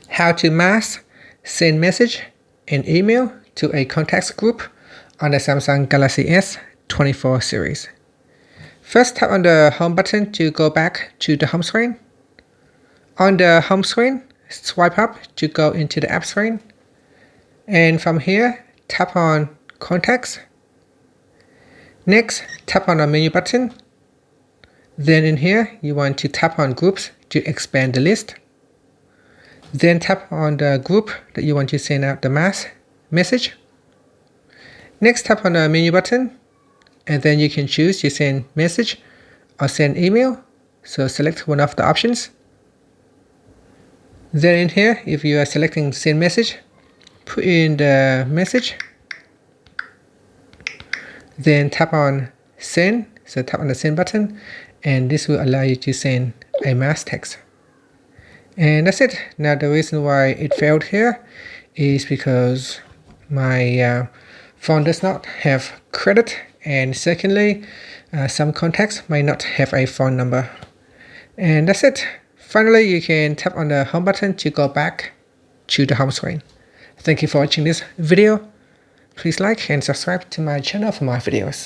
How to mass send message and email to a contacts group on the Samsung Galaxy S24 series. First, tap on the home button to go back to the home screen. On the home screen, swipe up to go into the app screen. And from here, tap on contacts. Next, tap on the menu button. Then in here, you want to tap on groups to expand the list. Then tap on the group that you want to send out the mass message. Next, tap on the menu button, and then you can choose to send message or send email. So select one of the options. Then in here, if you are selecting send message, put in the message. Then tap on send. So tap on the send button, and this will allow you to send a mass text. And that's it. Now the reason why it failed here is because my phone does not have credit, and secondly, some contacts might not have a phone number. And that's it. Finally, you can tap on the home button to go back to the home screen. Thank you for watching this video. Please like and subscribe to my channel for more videos.